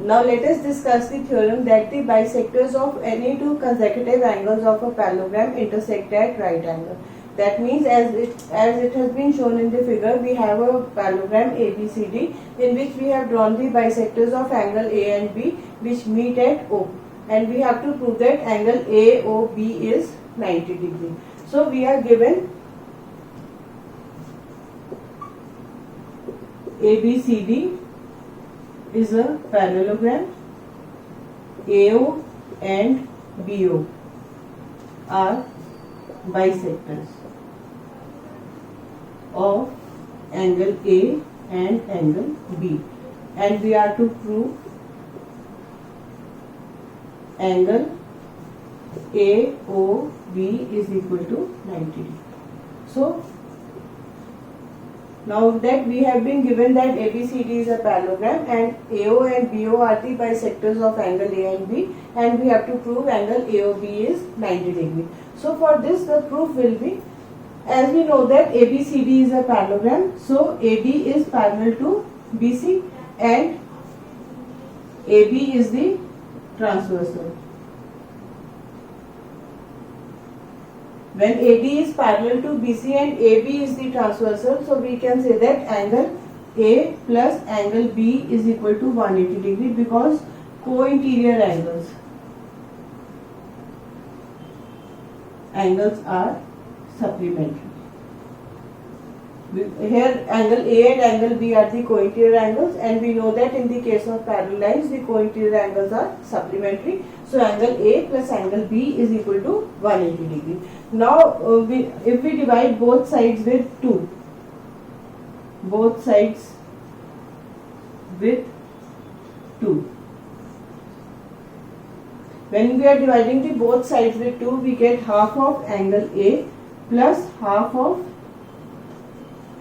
Now let us discuss the theorem that the bisectors of any two consecutive angles of a parallelogram intersect at right angle. That means as it has been shown in the figure, we have a parallelogram ABCD in which we have drawn the bisectors of angle A and B which meet at O, and we have to prove that angle AOB is 90 degree. So we are given ABCD is a parallelogram, AO and BO are bisectors of angle A and angle B, and we are to prove angle AOB is equal to 90 degree. So now that we have been given that ABCD is a parallelogram and AO and BO are the bisectors of angle A and B, and we have to prove angle AOB is 90 degree. So for this the proof will be, as we know that ABCD is a parallelogram, so AB is parallel to BC and AB is the transversal. When AD is parallel to BC and AB is the transversal, so we can say that angle A plus angle B is equal to 180 degree because co-interior angles are supplementary. Here angle A and angle B are the co-interior angles, and we know that in the case of parallel lines the co-interior angles are supplementary. So angle A plus angle B is equal to 180 degree. Now if we divide both sides with 2, when we are dividing the both sides with 2, we get half of angle A plus half of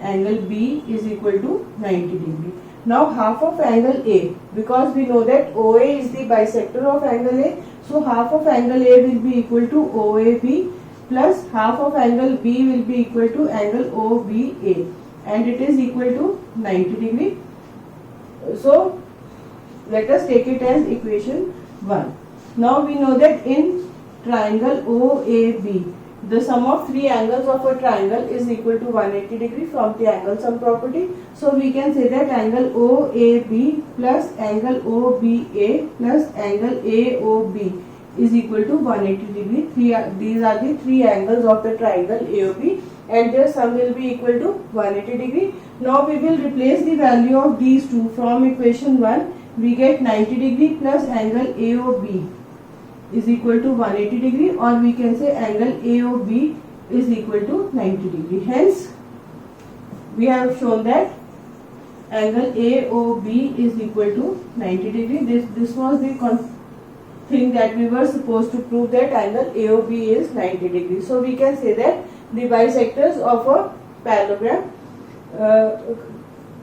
angle B is equal to 90 degree. Now half of angle A, because we know that OA is the bisector of angle A, so half of angle A will be equal to OAB plus half of angle B will be equal to angle OBA, and it is equal to 90 degree. So let us take it as equation 1. Now we know that in triangle OAB, the sum of three angles of a triangle is equal to 180 degree from the angle sum property. So we can say that angle OAB plus angle OBA plus angle AOB is equal to 180 degree. These are the three angles of the triangle AOB, and their sum will be equal to 180 degree. Now we will replace the value of these two from equation 1. We get 90 degree plus angle AOB is equal to 180 degree, or we can say angle AOB is equal to 90 degree. Hence we have shown that angle AOB is equal to 90 degree. This was the thing that we were supposed to prove, that angle AOB is 90 degree. So we can say that the bisectors of a parallelogram,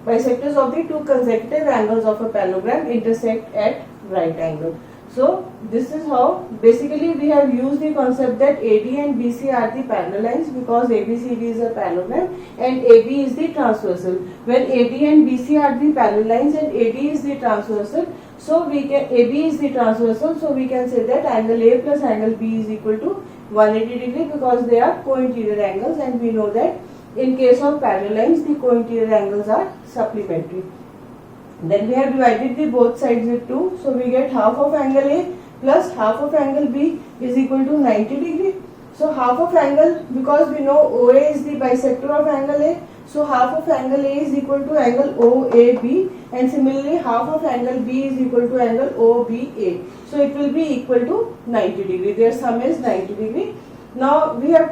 bisectors of the two consecutive angles of a parallelogram intersect at right angle. So this is how basically we have used the concept that AD and BC are the parallel lines because ABCD is a parallelogram and AB is the transversal. When AD and BC are the parallel lines and AD is the transversal, so we can AB is the transversal, so we can say that angle A plus angle B is equal to 180 degree because they are co-interior angles, and we know that in case of parallel lines the co-interior angles are supplementary. Then we have divided the both sides with 2, so we get half of angle A plus half of angle B is equal to 90 degree. So half of angle, because we know OA is the bisector of angle A, so half of angle A is equal to angle OAB, and similarly half of angle B is equal to angle OBA. So it will be equal to 90 degree. Their sum is 90 degree. Now we have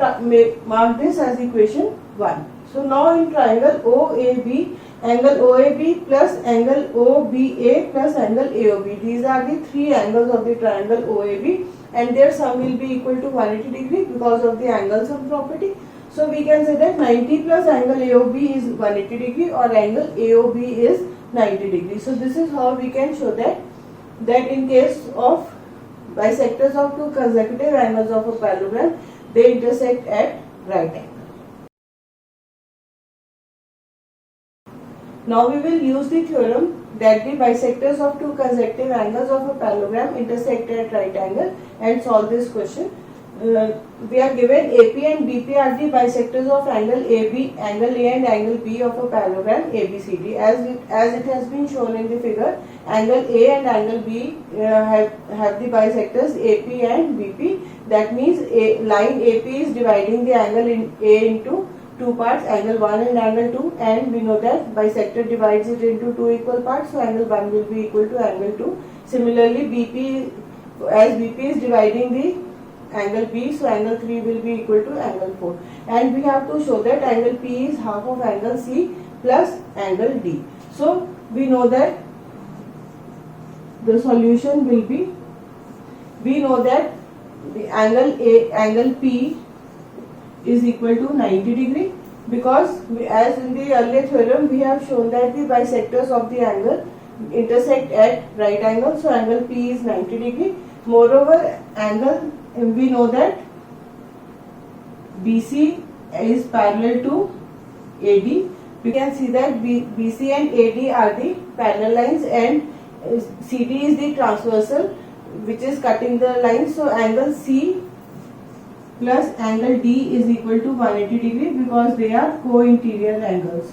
marked this as equation 1. So now in triangle OAB, angle OAB plus angle OBA plus angle AOB. These are the three angles of the triangle OAB, and their sum will be equal to 180 degree because of the angle sum property. So we can say that 90 plus angle AOB is 180 degree, or angle AOB is 90 degree. So this is how we can show that in case of bisectors of two consecutive angles of a parallelogram, they intersect at right angle. Now we will use the theorem that the bisectors of two consecutive angles of a parallelogram intersect at right angle, and solve this question. We are given AP and BP are the bisectors of angle AB, angle A and angle B of a parallelogram ABCD. As it has been shown in the figure, angle A and angle B have the bisectors AP and BP. That means line AP is dividing the angle in A into two parts, angle 1 and angle 2, and we know that bisector divides it into two equal parts, so angle 1 will be equal to angle 2. Similarly, BP, as BP is dividing the angle B, so angle 3 will be equal to angle 4. And we have to show that angle P is half of angle C plus angle D. So we know that the solution will be, we know that the angle P is equal to 90 degree, because as in the earlier theorem we have shown that the bisectors of the angle intersect at right angle, so angle P is 90 degree. Moreover, we know that BC is parallel to AD. We can see that BC and AD are the parallel lines, and CD is the transversal which is cutting the line. So angle C plus angle D is equal to 180 degree because they are co-interior angles.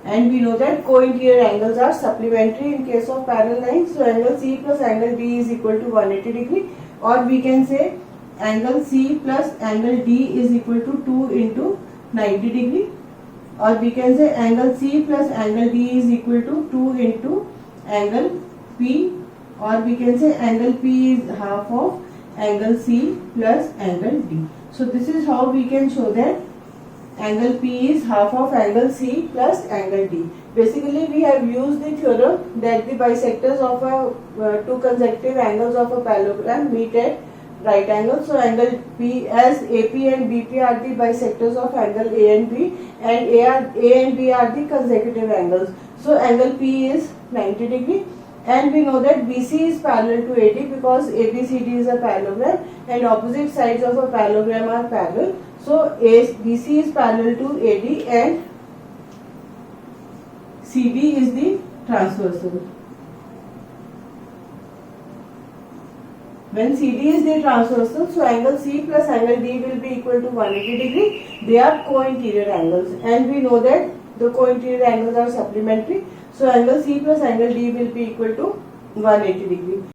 And we know that co-interior angles are supplementary in case of parallel lines. So angle C plus angle D is equal to 180 degree, or we can say angle C plus angle D is equal to 2 into 90 degree, or we can say angle C plus angle D is equal to 2 into angle P, or we can say angle P is half of angle C plus angle D. So this is how we can show that angle P is half of angle C plus angle D. Basically, we have used the theorem that the bisectors of two consecutive angles of a parallelogram meet at right angle. So angle P, as AP and BP are the bisectors of angle A and B, and A and B are the consecutive angles. So angle P is 90 degree. And we know that BC is parallel to AD because ABCD is a parallelogram and opposite sides of a parallelogram are parallel. So BC is parallel to AD and CD is the transversal. When CD is the transversal, so angle C plus angle D will be equal to 180 degree. They are co-interior angles, and we know that the co-interior angles are supplementary. So angle C plus angle D will be equal to 180 degree.